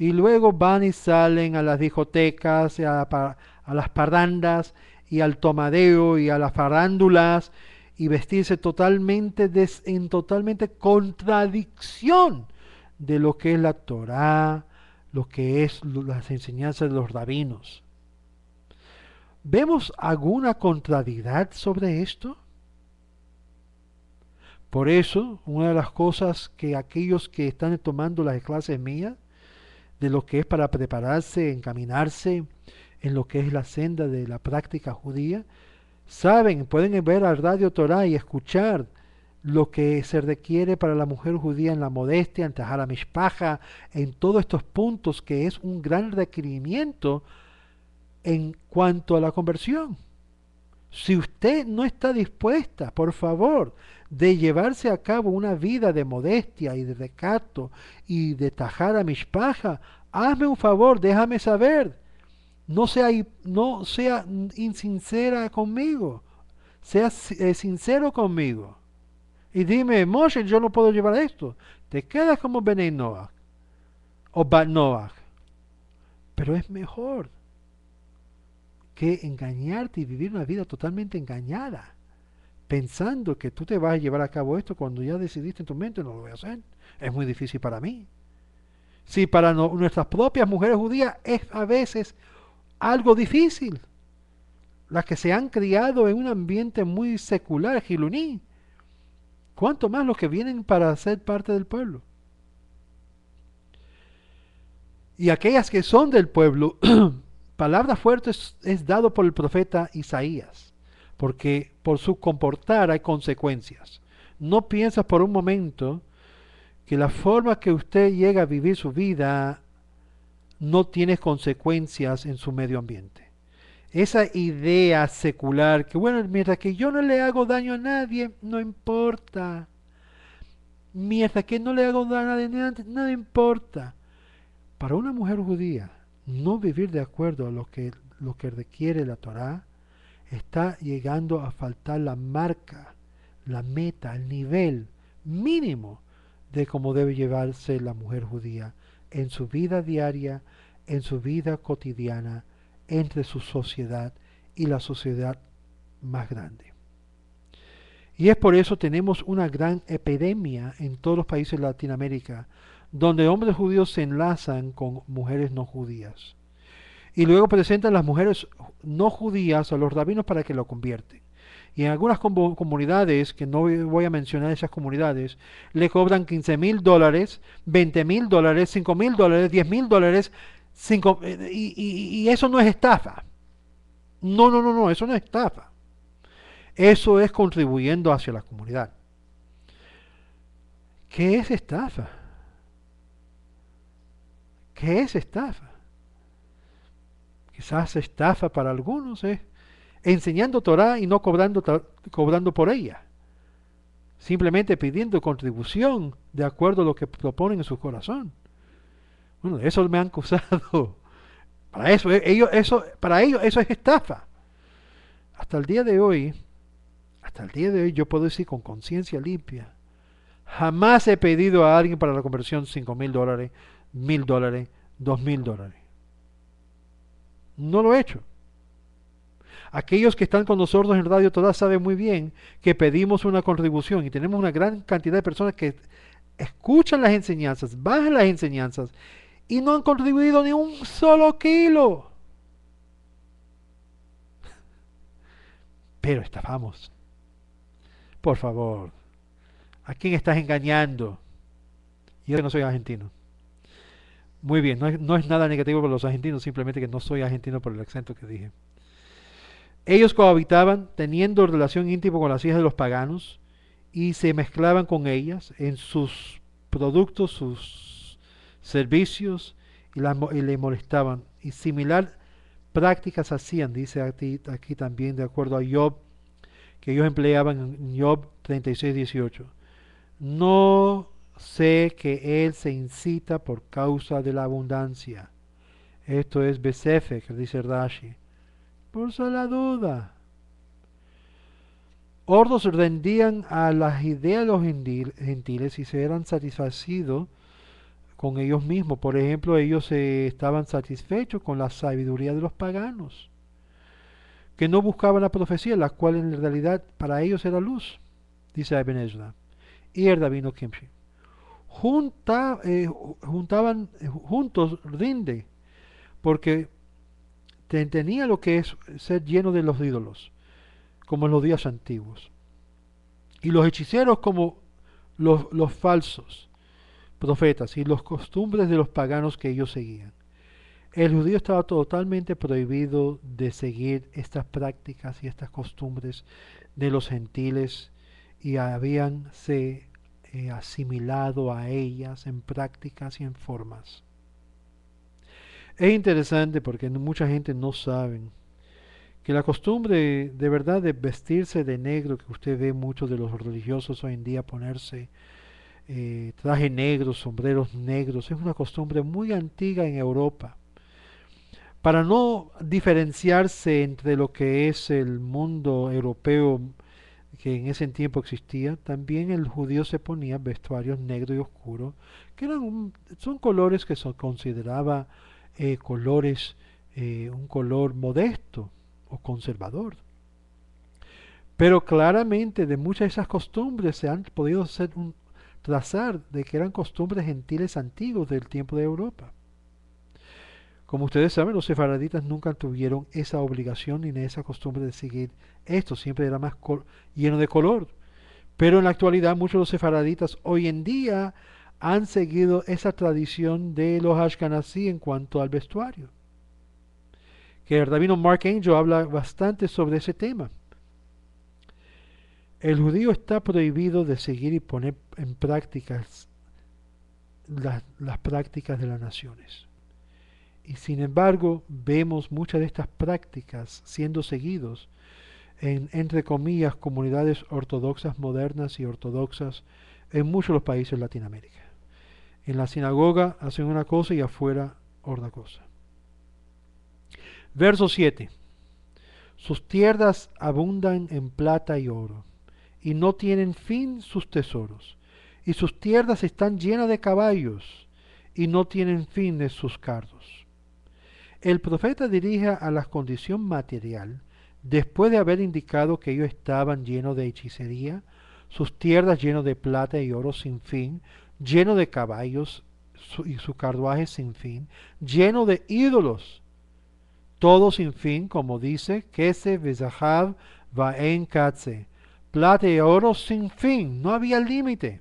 A: y luego van y salen a las discotecas, a las parrandas, y al tomadeo, y a las farándulas, y vestirse totalmente en totalmente contradicción de lo que es la Torá, lo que es las enseñanzas de los rabinos. ¿Vemos alguna contrariedad sobre esto? Por eso, una de las cosas que aquellos que están tomando las clases mías, de lo que es para prepararse, encaminarse en lo que es la senda de la práctica judía, saben, pueden ver al Radio Torah y escuchar lo que se requiere para la mujer judía en la modestia, en Tahara Mishpacha, en todos estos puntos que es un gran requerimiento en cuanto a la conversión. Si usted no está dispuesta, por favor, de llevarse a cabo una vida de modestia y de recato y de Tahara Mishpacha, hazme un favor, déjame saber. No sea insincera conmigo, sea sincero conmigo. Y dime, Moshe, yo no puedo llevar esto. Te quedas como Benei Noach o Bat Noach. Pero es mejor que engañarte y vivir una vida totalmente engañada, pensando que tú te vas a llevar a cabo esto cuando ya decidiste en tu mente no lo voy a hacer. Es muy difícil para mí. Si para nuestras propias mujeres judías es a veces algo difícil, las que se han criado en un ambiente muy secular, giluní, cuánto más los que vienen para ser parte del pueblo. Y aquellas que son del pueblo, palabra fuerte es dado por el profeta Isaías, porque por su comportar hay consecuencias. No piensa por un momento que la forma que usted llega a vivir su vida no tiene consecuencias en su medio ambiente. Esa idea secular que, bueno, mientras que yo no le hago daño a nadie, no importa. Mientras que no le hago daño a nadie, no importa. Para una mujer judía, no vivir de acuerdo a lo que requiere la Torá, está llegando a faltar la marca, la meta, el nivel mínimo de cómo debe llevarse la mujer judía en su vida diaria, en su vida cotidiana, entre su sociedad y la sociedad más grande. Y es por eso tenemos una gran epidemia en todos los países de Latinoamérica, donde hombres judíos se enlazan con mujeres no judías. Y luego presentan las mujeres no judías a los rabinos para que lo convierten. Y en algunas comunidades, que no voy a mencionar esas comunidades, le cobran $15,000, $20,000, $5,000, $10,000, y eso no es estafa. No, eso no es estafa. Eso es contribuyendo hacia la comunidad. ¿Qué es estafa? ¿Qué es estafa? Quizás estafa para algunos es enseñando Torah y no cobrando por ella, simplemente pidiendo contribución de acuerdo a lo que proponen en su corazón. Bueno, de eso me han acusado. Para ellos eso es estafa. Hasta el día de hoy yo puedo decir con conciencia limpia, jamás he pedido a alguien para la conversión $5,000, $1,000, $2,000. No lo he hecho. Aquellos que están con nosotros en Radio Torah saben muy bien que pedimos una contribución y tenemos una gran cantidad de personas que escuchan las enseñanzas, bajan las enseñanzas y no han contribuido ni un solo kilo. Pero estafamos. Por favor, ¿a quién estás engañando? Yo que no soy argentino. Muy bien, no es nada negativo para los argentinos, simplemente que no soy argentino por el acento que dije. Ellos cohabitaban teniendo relación íntima con las hijas de los paganos y se mezclaban con ellas en sus productos, sus servicios y le molestaban. Y similar prácticas hacían, dice aquí también de acuerdo a Job, que ellos empleaban en Job 36:18. No sé que él se incita por causa de la abundancia. Esto es Besefe, que dice Rashi. Por sola duda. Otros rendían a las ideas de los gentiles y se eran satisfacidos con ellos mismos. Por ejemplo, ellos estaban satisfechos con la sabiduría de los paganos, que no buscaban la profecía, la cual en realidad para ellos era luz, dice Ibn Ezra. Y el rabino Kimshi. Juntaban juntos rinde, porque tenía lo que es ser lleno de los ídolos, como en los días antiguos. y los hechiceros como los falsos profetas y los costumbres de los paganos que ellos seguían. El judío estaba totalmente prohibido de seguir estas prácticas y estas costumbres de los gentiles y habíanse asimilado a ellas en prácticas y en formas. Es interesante porque mucha gente no sabe que la costumbre de verdad de vestirse de negro, que usted ve muchos de los religiosos hoy en día ponerse traje negro, sombreros negros, es una costumbre muy antigua en Europa. Para no diferenciarse entre lo que es el mundo europeo que en ese tiempo existía, también el judío se ponía vestuarios negros y oscuros, que son colores que se consideraba colores, un color modesto o conservador. Pero claramente de muchas de esas costumbres se han podido trazar de que eran costumbres gentiles antiguos del tiempo de Europa. Como ustedes saben, los sefaraditas nunca tuvieron esa obligación ni esa costumbre de seguir esto, siempre era más lleno de color. Pero en la actualidad muchos de los sefaraditas hoy en día han seguido esa tradición de los Ashkenazí en cuanto al vestuario. Que el rabino Mark Angel habla bastante sobre ese tema. El judío está prohibido de seguir y poner en prácticas las prácticas de las naciones. Y sin embargo, vemos muchas de estas prácticas siendo seguidos en, entre comillas, comunidades ortodoxas modernas y ortodoxas en muchos de los países de Latinoamérica. En la sinagoga hacen una cosa y afuera otra cosa. Verso 7. Sus tierras abundan en plata y oro, y no tienen fin sus tesoros, y sus tierras están llenas de caballos, y no tienen fin de sus carros. El profeta dirige a la condición material después de haber indicado que ellos estaban llenos de hechicería, sus tierras llenas de plata y oro sin fin, llenos de caballos y su carruaje sin fin, lleno de ídolos, todo sin fin, como dice, Kese Bezahav Vaen Katze, plata y oro sin fin, no había límite.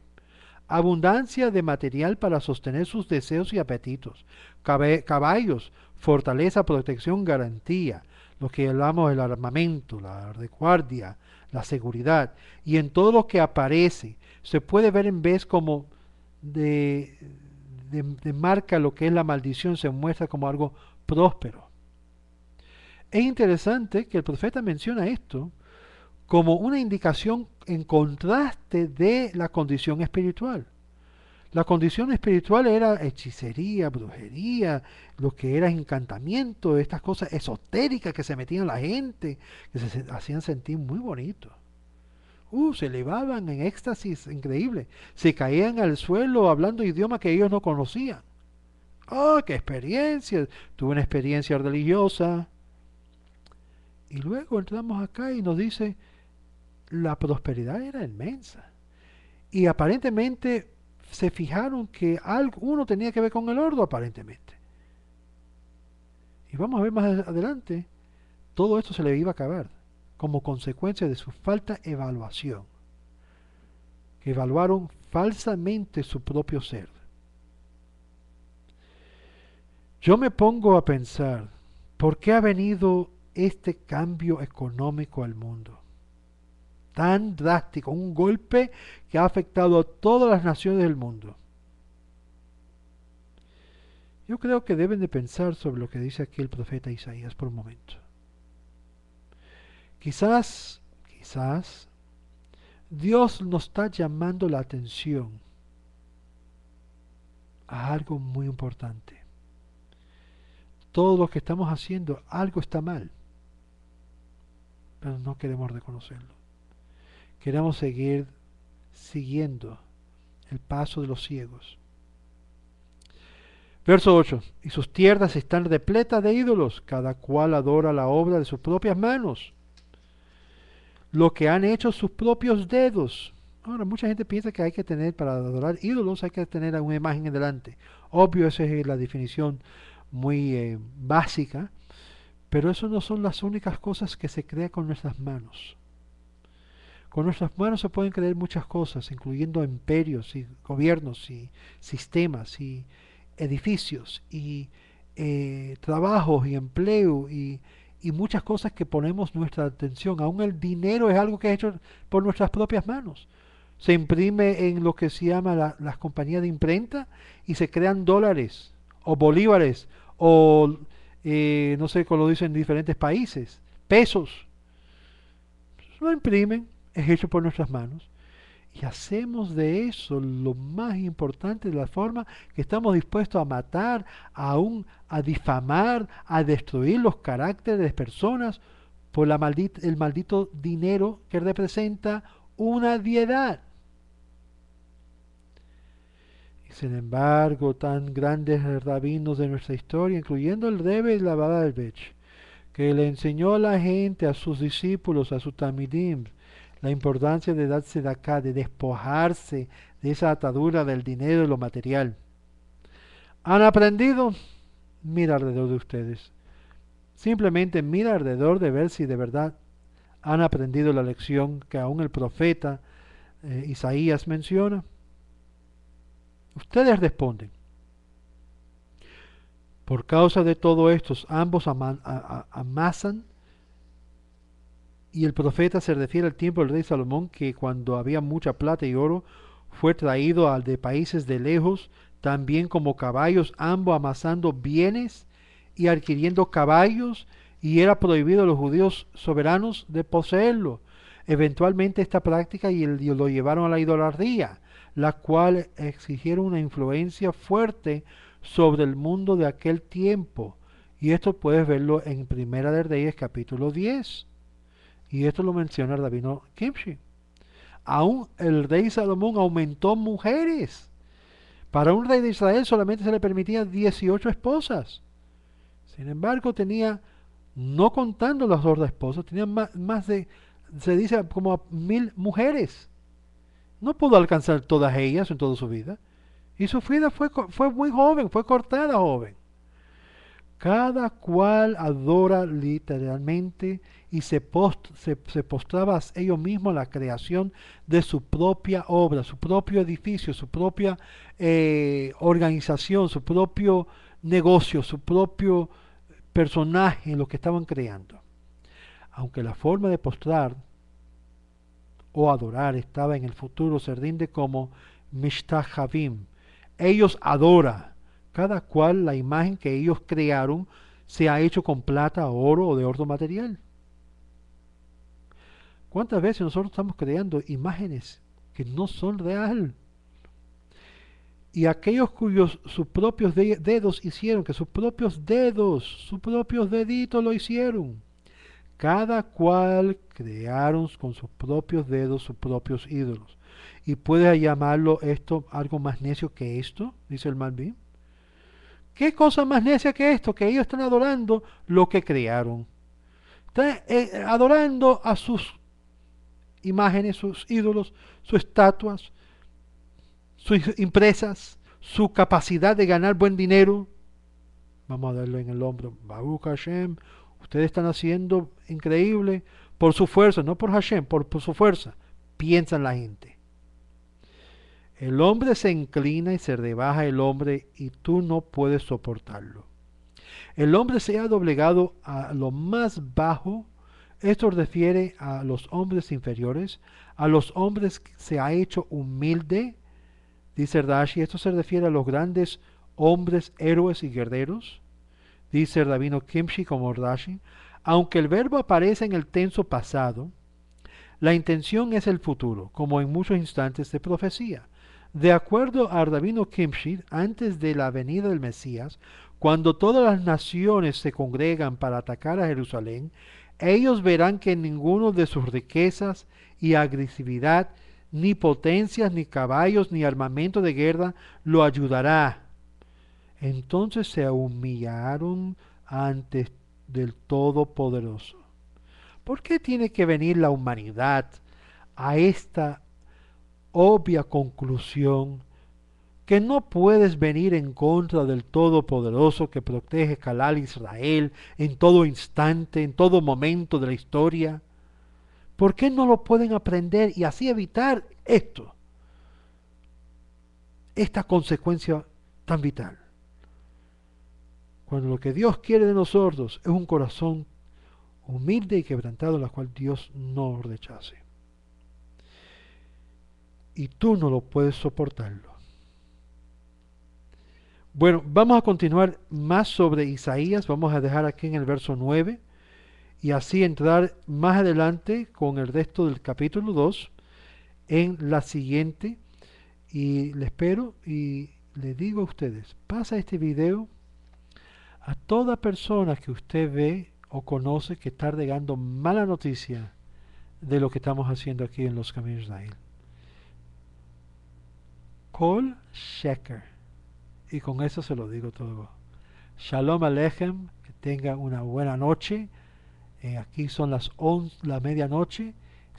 A: Abundancia de material para sostener sus deseos y apetitos. Caballos, fortaleza, protección, garantía. Lo que llamamos el armamento, la guardia, la seguridad. Y en todo lo que aparece, se puede ver en vez como de marca lo que es la maldición, se muestra como algo próspero. Es interesante que el profeta menciona esto como una indicación en contraste de la condición espiritual. La condición espiritual era hechicería, brujería, lo que era encantamiento, estas cosas esotéricas que se metían la gente, que se hacían sentir muy bonito. Se elevaban en éxtasis increíble, se caían al suelo hablando idiomas que ellos no conocían. ¡Oh, qué experiencia! Tuve una experiencia religiosa. Y luego entramos acá y nos dice, la prosperidad era inmensa. Y aparentemente se fijaron que uno tenía que ver con el oro, aparentemente. Y vamos a ver más adelante, todo esto se le iba a acabar como consecuencia de su falta de evaluación. Que evaluaron falsamente su propio ser. Yo me pongo a pensar, ¿por qué ha venido este cambio económico al mundo? Tan drástico, un golpe que ha afectado a todas las naciones del mundo. Yo creo que deben de pensar sobre lo que dice aquí el profeta Isaías por un momento. Quizás, Dios nos está llamando la atención a algo muy importante. Todo lo que estamos haciendo, algo está mal, pero no queremos reconocerlo. Queremos seguir siguiendo el paso de los ciegos. Verso 8. Y sus tierras están repletas de ídolos, cada cual adora la obra de sus propias manos, lo que han hecho sus propios dedos. Ahora, mucha gente piensa que hay que tener, para adorar ídolos, hay que tener una imagen en delante. Obvio, esa es la definición muy básica, pero eso no son las únicas cosas que se crean con nuestras manos. Con nuestras manos se pueden crear muchas cosas, incluyendo imperios y gobiernos y sistemas y edificios y trabajos y empleo y muchas cosas que ponemos nuestra atención. Aún el dinero es algo que es hecho por nuestras propias manos. Se imprime en lo que se llama las compañías de imprenta y se crean dólares o bolívares o no sé cómo lo dicen en diferentes países, pesos. Lo imprimen, es hecho por nuestras manos. Y hacemos de eso lo más importante, de la forma que estamos dispuestos a matar, aún a difamar, a destruir los caracteres de personas por el maldito dinero que representa una diedad. Y sin embargo, tan grandes rabinos de nuestra historia, incluyendo el Rebbe Lubavitch, que le enseñó a la gente, a sus discípulos, a sus tamidim, la importancia de darse de acá, de despojarse de esa atadura del dinero y lo material. ¿Han aprendido? Mira alrededor de ustedes. Simplemente mira alrededor de ver si de verdad han aprendido la lección que aún el profeta Isaías menciona. Ustedes responden. Por causa de todo esto, ambos amasan. Y el profeta se refiere al tiempo del rey Salomón, que cuando había mucha plata y oro, fue traído al de países de lejos, también como caballos, ambos amasando bienes y adquiriendo caballos, y era prohibido a los judíos soberanos de poseerlo. Eventualmente esta práctica lo llevaron a la idolatría, la cual exigieron una influencia fuerte sobre el mundo de aquel tiempo. Y esto puedes verlo en Primera de Reyes capítulo 10. Y esto lo menciona el rabino Kimshi. Aún el rey Salomón aumentó mujeres. Para un rey de Israel solamente se le permitían 18 esposas. Sin embargo, tenía, no contando las dos esposas, tenía más de, se dice, como 1000 mujeres. No pudo alcanzar todas ellas en toda su vida. Y su vida fue muy joven, fue cortada joven. Cada cual adora literalmente y se postraba a ellos mismos la creación de su propia obra, su propio edificio, su propia organización, su propio negocio, su propio personaje en lo que estaban creando. Aunque la forma de postrar o adorar estaba en el futuro, se rinde como Mishtachavim. Ellos adoran. Cada cual la imagen que ellos crearon se ha hecho con plata, oro o de otro material. ¿Cuántas veces nosotros estamos creando imágenes que no son real? Y aquellos cuyos sus propios dedos hicieron, que sus propios dedos, sus propios deditos lo hicieron. Cada cual crearon con sus propios dedos sus propios ídolos. ¿Y puede llamarlo esto algo más necio que esto? Dice el Malvin. ¿Qué cosa más necia que esto? Que ellos están adorando lo que crearon. Están adorando a sus imágenes, sus ídolos, sus estatuas, sus empresas, su capacidad de ganar buen dinero. Vamos a darle en el hombro. Baruch Hashem, ustedes están haciendo increíble por su fuerza, no por Hashem, por su fuerza. Piensa en la gente. El hombre se inclina y se rebaja el hombre y tú no puedes soportarlo. El hombre se ha doblegado a lo más bajo. Esto refiere a los hombres inferiores, a los hombres que se ha hecho humilde, dice Rashi. Esto se refiere a los grandes hombres, héroes y guerreros, dice el rabino Kimshi como Rashi. Aunque el verbo aparece en el tenso pasado, la intención es el futuro, como en muchos instantes de profecía. De acuerdo al rabino Kimshi, antes de la venida del Mesías, cuando todas las naciones se congregan para atacar a Jerusalén, ellos verán que ninguno de sus riquezas y agresividad, ni potencias, ni caballos, ni armamento de guerra lo ayudará. Entonces se humillaron ante del Todopoderoso. ¿Por qué tiene que venir la humanidad a esta obvia conclusión que no puedes venir en contra del Todopoderoso que protege Calal Israel en todo instante, en todo momento de la historia? ¿Por qué no lo pueden aprender y así evitar esto, esta consecuencia tan vital? Cuando lo que Dios quiere de nosotros es un corazón humilde y quebrantado, la cual Dios no rechace. Y tú no lo puedes soportarlo. Bueno, vamos a continuar más sobre Isaías, vamos a dejar aquí en el verso 9 y así entrar más adelante con el resto del capítulo 2 en la siguiente. Y le espero y le digo a ustedes, pasa este video a toda persona que usted ve o conoce que está regando mala noticia de lo que estamos haciendo aquí en los Caminos de Israel. Kol Sheker. Y con eso se lo digo todo. Shalom Aleichem, que tenga una buena noche. Aquí son las 11, la medianoche.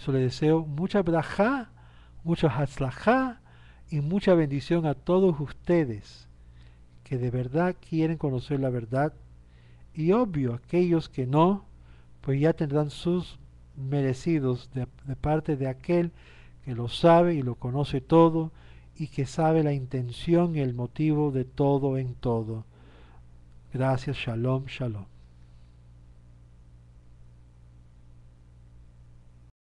A: Yo le deseo mucha brajá, mucho hatzlajá y mucha bendición a todos ustedes que de verdad quieren conocer la verdad. Y obvio, aquellos que no, pues ya tendrán sus merecidos de parte de aquel que lo sabe y lo conoce todo y que sabe la intención y el motivo de todo en todo. Gracias, shalom, shalom.